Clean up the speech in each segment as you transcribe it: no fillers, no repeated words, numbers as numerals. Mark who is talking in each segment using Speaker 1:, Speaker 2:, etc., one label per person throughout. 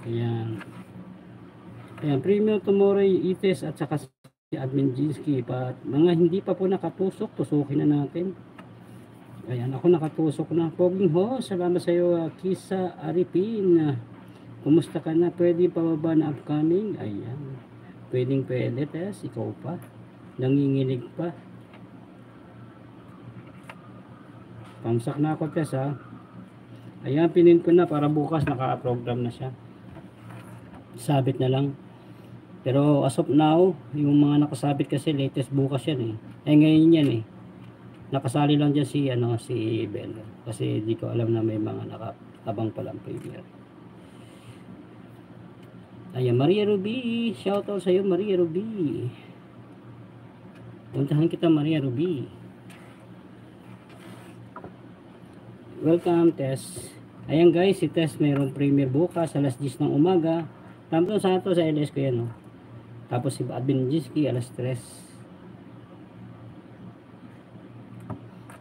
Speaker 1: Ayan. Ayan, Premium tomorrow ites at saka si Admin Jinsky. Mga hindi pa po nakatusok, tusukin na natin. Ayan, ako nakatusok na. Poging ho, salamat sa iyo, Kisa Aripin. Kumusta ka na? Pwede pa ba na upcoming? Ayan. Pwede, Tess. Ikaw pa. Nanginginig pa. Pamsak na ako, Tess, ha. Ayan, pinin ko na para bukas naka-program na siya. Sabit na lang. Pero as of now, yung mga nakasabit kasi latest bukas yan eh. Ngayon yan eh. Nakasali lang dyan si Bell. Kasi di ko alam na may mga nakatabang palang premier. Ayan, Maria Ruby. Shoutout sa iyo, Maria Ruby. Puntahan kita, Maria Ruby. Welcome, Tess. Ayan guys, si Tess mayroong premier bukas alas 10 ng umaga. Tampo sa ato sa LS ko yan, no? Tapos si Admin Jinsky alas 3.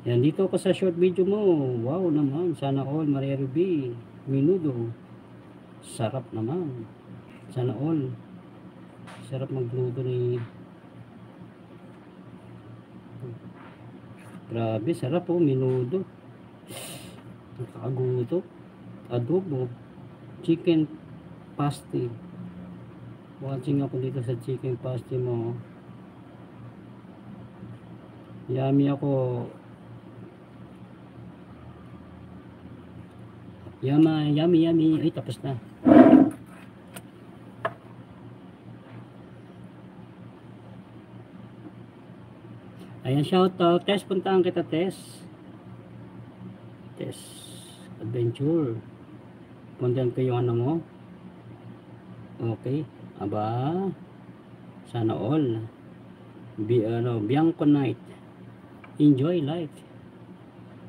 Speaker 1: Yan, dito ako sa short video mo. Wow naman, sana all, Maria Ruby. Minudo. Sarap naman. Sana all. Sarap magluto ni... Grabe, sarap po, minudo. Nakakaguto. Adobo. Chicken pasty. Watching ako dito sa chicken pasty mo. Yummy ako. Yummy. Ay, tapos na. Ayan, shoutout. Tess, puntaan kita, Tess. Tess Adventure. Puntaan ko yung ano mo. Okay. Aba. Sana all. Bianco Night. Enjoy life.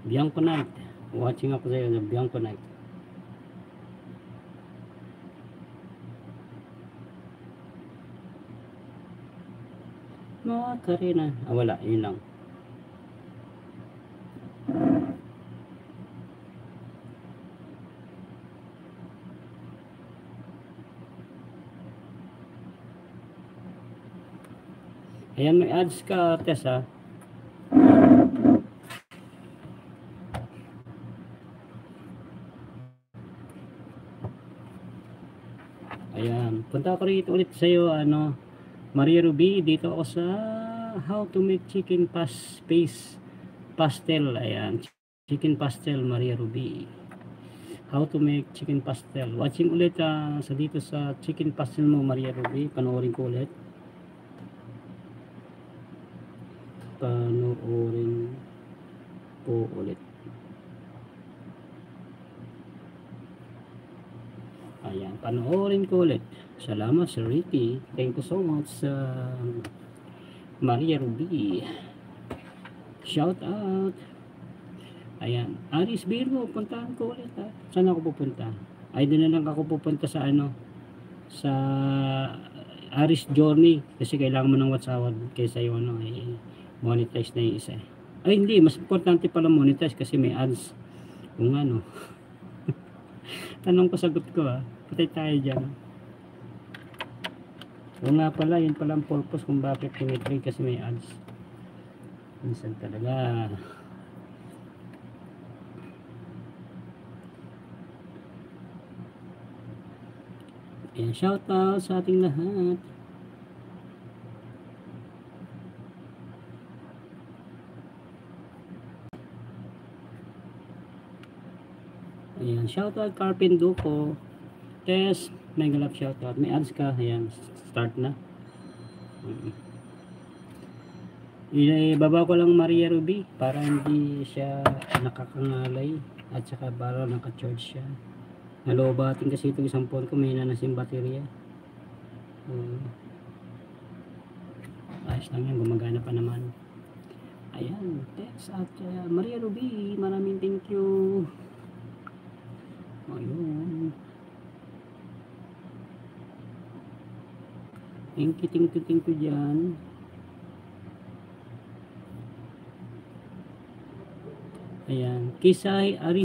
Speaker 1: Bianco Night. Watching ako sa iyo, Bianco Night. Mga Karina. Wala. Yun lang. Ayan, may ads ka, Tess, ha? Ayan. Punta ako rito ulit sa iyo, Maria Ruby. Dito ako sa how to make chicken pastel. Ayan. Chicken pastel, Maria Ruby. How to make chicken pastel. Watching ulit sa dito sa chicken pastel mo, Maria Ruby. Panoorin ko ulit. Panoorin ko ulit. Ayan, panoorin ko ulit. Salamat, Sir Ricky. Thank you so much, Maria Ruby. Shout out. Ayan, Aris Virgo, puntahan ko ulit, ha. Saan ako pupunta? Ay, doon na lang ako pupunta sa sa Aris Journey. Kasi kailangan mo ng WhatsApp kaysa yung monetize na yung isa. Ay, hindi. Mas importante pala monetize kasi may ads. Kung tanong ko, sagot ko, ha. Patay tayo dyan. O nga pala, yun pala ang purpose kung bakit tumitrade kasi may ads. Minsan talaga. Ayan, shoutout sa ating lahat. Ayan, shoutout Carpin Duco. Tess, mega love shoutout. May ads ka. Ayan, start na. Ibaba ko lang Maria Ruby para hindi siya nakakangalay at saka para naka-charge siya. Nalobatin kasi itong isang phone ko, may nanasin baterya. Ayos lang yan, gumagana pa naman. Ayan, Tex at Maria Ruby, maraming thank you. Ayun. Thank you dyan. Ayan, Kisay Ari.